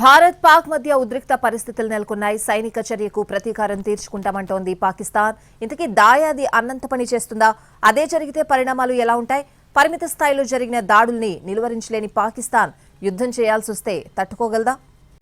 భారత్ పాక్ మధ్య ఉద్రిక్త పరిస్థితులు నెలకొన్నాయి. సైనిక చర్యకు ప్రతీకారం తీర్చుకుంటామంటోంది పాకిస్తాన్. ఇంతకీ దాయాది అన్నంత పని చేస్తుందా? అదే జరిగితే పరిణామాలు ఎలా ఉంటాయి? పరిమిత స్థాయిలో జరిగిన దాడుల్ని నిలువరించలేని పాకిస్తాన్ యుద్ధం చేయాల్సి వస్తే తట్టుకోగలదా?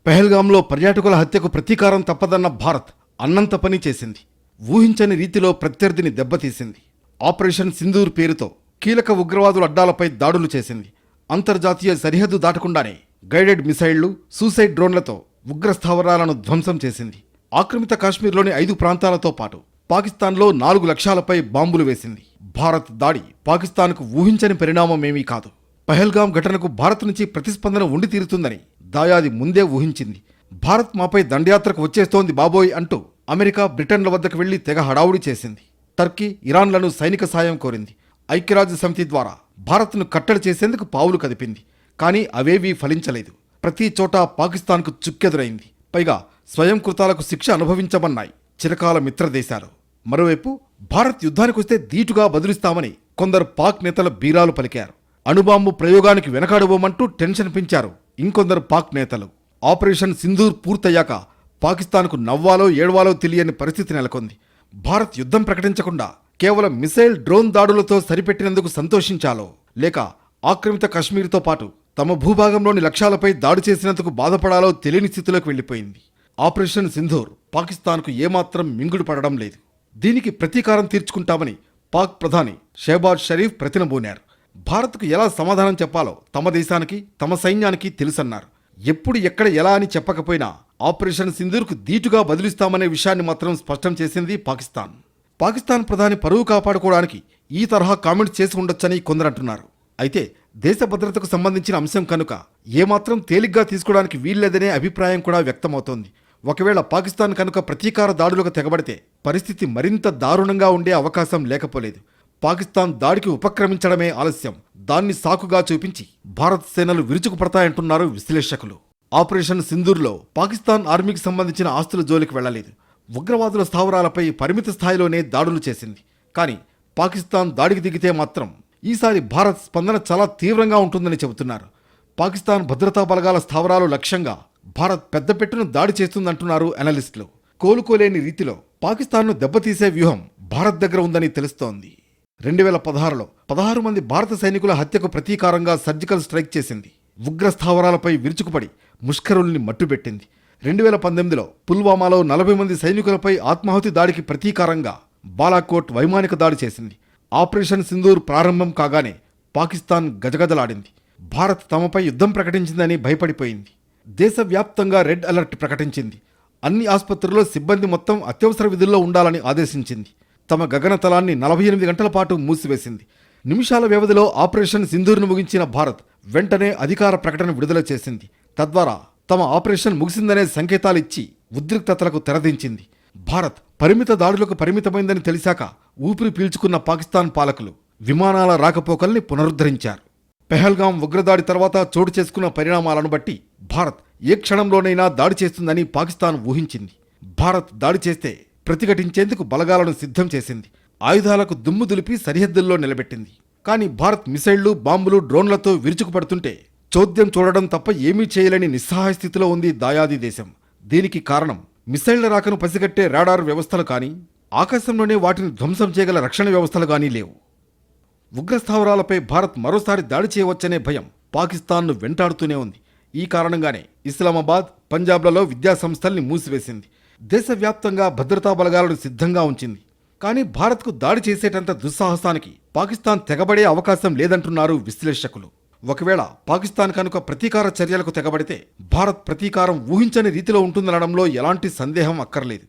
పెహల్గాంలో పర్యాటకుల హత్యకు ప్రతీకారం తప్పదన్న భారత్ అన్నంత పని చేసింది. ఊహించని రీతిలో ప్రత్యర్థిని దెబ్బతీసింది. ఆపరేషన్ సింధూర్ పేరుతో కీలక ఉగ్రవాదుల అడ్డాలపై దాడులు చేసింది. అంతర్జాతీయ సరిహద్దు దాటకుండానే గైడెడ్ మిసైళ్లు, సూసైడ్ డ్రోన్లతో ఉగ్రస్థావరాలను ధ్వంసం చేసింది. ఆక్రమిత కాశ్మీర్లోని 5 ప్రాంతాలతో పాటు పాకిస్తాన్లో 4 లక్ష్యాలపై బాంబులు వేసింది. భారత్ దాడి పాకిస్తాన్కు ఊహించని పరిణామమేమీ కాదు. పహల్గాం ఘటనకు భారత్ నుంచి ప్రతిస్పందన ఉండి తీరుతుందని దాయాది ముందే ఊహించింది. భారత్ మాపై దండయాత్రకు వచ్చేస్తోంది బాబోయ్ అంటూ అమెరికా, బ్రిటన్ల వద్దకు వెళ్లి తెగ హడావుడి చేసింది. టర్కీ, ఇరాన్లను సైనిక సాయం కోరింది. ఐక్యరాజ్య సమితి ద్వారా భారత్ను కట్టడి చేసేందుకు పావులు కదిపింది. కానీ అవేవీ ఫలించలేదు. ప్రతి చోట పాకిస్తాన్కు చుక్కెదురైంది. పైగా స్వయం కృతాలకు శిక్ష అనుభవించమన్నాయి చిరకాల మిత్రదేశాలు. మరోవైపు భారత్ యుద్ధానికొస్తే ధీటుగా బదులిస్తామని కొందరు పాక్ నేతలు బీరాలు పలికారు. అణుబాంబు ప్రయోగానికి వెనకాడబోమంటూ టెన్షన్ పెంచారు ఇంకొందరు పాక్ నేతలు. ఆపరేషన్ సింధూర్ పూర్తయ్యాక పాకిస్తాన్కు నవ్వాలో ఏడవాలో తెలియని పరిస్థితి నెలకొంది. భారత్ యుద్ధం ప్రకటించకుండా కేవలం మిసైల్, డ్రోన్ దాడులతో సరిపెట్టినందుకు సంతోషించాలో, లేక ఆక్రమిత కశ్మీర్తో పాటు తమ భూభాగంలోని లక్ష్యాలపై దాడి చేసినందుకు బాధపడాలో తెలియని స్థితిలోకి వెళ్లిపోయింది. ఆపరేషన్ సింధూర్ పాకిస్తాన్కు ఏమాత్రం మింగుడు పడడం లేదు. దీనికి ప్రతీకారం తీర్చుకుంటామని పాక్ ప్రధాని షెహబాజ్ షరీఫ్ ప్రతినబూనారు. భారత్కు ఎలా సమాధానం చెప్పాలో తమ దేశానికి, తమ సైన్యానికి తెలుసన్నారు. ఎప్పుడు, ఎక్కడ, ఎలా అని చెప్పకపోయినా ఆపరేషన్ సింధూర్కు ధీటుగా బదిలిస్తామనే విషయాన్ని మాత్రం స్పష్టం చేసింది పాకిస్తాన్. పాకిస్తాన్ ప్రధాని పరువు కాపాడుకోవడానికి ఈ తరహా కామెంట్స్ చేసి ఉండొచ్చని కొందరంటున్నారు. అయితే దేశ భద్రతకు సంబంధించిన అంశం కనుక ఏమాత్రం తేలిగ్గా తీసుకోవడానికి వీల్లేదనే అభిప్రాయం కూడా వ్యక్తమవుతోంది. ఒకవేళ పాకిస్తాన్ కనుక ప్రతీకార దాడులకు తెగబడితే పరిస్థితి మరింత దారుణంగా ఉండే అవకాశం లేకపోలేదు. పాకిస్తాన్ దాడికి ఉపక్రమించడమే ఆలస్యం. దాన్ని సాకుగా చూపించి భారత్ సేనలు విరుచుకుపడతాయంటున్నారు విశ్లేషకులు. ఆపరేషన్ సింధూర్లో పాకిస్తాన్ ఆర్మీకి సంబంధించిన ఆస్తుల జోలికి వెళ్లలేదు. ఉగ్రవాదుల స్థావరాలపై పరిమిత స్థాయిలోనే దాడులు చేసింది. కానీ పాకిస్తాన్ దాడికి దిగితే మాత్రం ఈసారి భారత్ స్పందన చాలా తీవ్రంగా ఉంటుందని చెబుతున్నారు. పాకిస్తాన్ భద్రతా బలగాల స్థావరాలు లక్ష్యంగా భారత్ పెద్దపెట్టును దాడి చేస్తుందంటున్నారు అనలిస్టులు. కోలుకోలేని రీతిలో పాకిస్తాన్ను దెబ్బతీసే వ్యూహం భారత్ దగ్గర ఉందని తెలుస్తోంది. 2016లో 16 మంది భారత సైనికుల హత్యకు ప్రతీకారంగా సర్జికల్ స్ట్రైక్ చేసింది. ఉగ్ర స్థావరాలపై విరుచుకుపడి ముష్కరుల్ని మట్టుబెట్టింది. 2018లో పుల్వామాలో 40 మంది సైనికులపై ఆత్మాహుతి దాడికి ప్రతీకారంగా బాలాకోట్ వైమానిక దాడి చేసింది. ఆపరేషన్ సింధూర్ ప్రారంభం కాగానే పాకిస్తాన్ గజగజలాడింది. భారత్ తమపై యుద్ధం ప్రకటించిందని భయపడిపోయింది. దేశవ్యాప్తంగా రెడ్ అలర్ట్ ప్రకటించింది. అన్ని ఆసుపత్రుల్లో సిబ్బంది మొత్తం అత్యవసర విధుల్లో ఉండాలని ఆదేశించింది. తమ గగనతలాన్ని 48 గంటల పాటు మూసివేసింది. నిమిషాల వ్యవధిలో ఆపరేషన్ సింధూర్ను ముగించిన భారత్ వెంటనే అధికార ప్రకటన విడుదల చేసింది. తద్వారా తమ ఆపరేషన్ ముగిసిందనే సంకేతాలిచ్చి ఉద్రిక్తతలకు తెరదించింది. భారత్ పరిమిత దాడులకు పరిమితమైందని తెలిసాక ఊపిరి పీల్చుకున్న పాకిస్తాన్ పాలకులు విమానాల రాకపోకల్ని పునరుద్ధరించారు. పెహల్గాం ఉగ్రదాడి తర్వాత చోటు చేసుకున్న పరిణామాలను బట్టి భారత్ ఏ క్షణంలోనైనా దాడి చేస్తుందని పాకిస్తాన్ ఊహించింది. భారత్ దాడి చేస్తే ప్రతిఘటించేందుకు బలగాలను సిద్ధం చేసింది. ఆయుధాలకు దుమ్ము దులిపి సరిహద్దుల్లో నిలబెట్టింది. కానీ భారత్ మిసైళ్లు, బాంబులు, డ్రోన్లతో విరుచుకుపడుతుంటే చోద్యం చూడడం తప్ప ఏమీ చేయలేని నిస్సహాయ స్థితిలో ఉంది దాయాది దేశం. దీనికి కారణం మిసైళ్ల రాకను పసిగట్టే రాడార్ వ్యవస్థలు కానీ, ఆకాశంలోనే వాటిని ధ్వంసం చేయగల రక్షణ వ్యవస్థలు కానీ లేవు. ఉగ్రస్థావరాలపై భారత్ మరోసారి దాడి చేయవచ్చనే భయం పాకిస్తాన్ను వెంటాడుతూనే ఉంది. ఈ కారణంగానే ఇస్లామాబాద్, పంజాబ్లలో విద్యాసంస్థల్ని మూసివేసింది. దేశవ్యాప్తంగా భద్రతా బలగాలను సిద్ధంగా ఉంచింది. కానీ భారత్కు దాడి చేసేటంత దుస్సాహసానికి పాకిస్తాన్ తెగబడే అవకాశం లేదంటున్నారు విశ్లేషకులు. ఒకవేళ పాకిస్తాన్ కనుక ప్రతీకార చర్యలకు తెగబడితే భారత్ ప్రతీకారం ఊహించని రీతిలో ఉంటుందనడంలో ఎలాంటి సందేహం అక్కర్లేదు.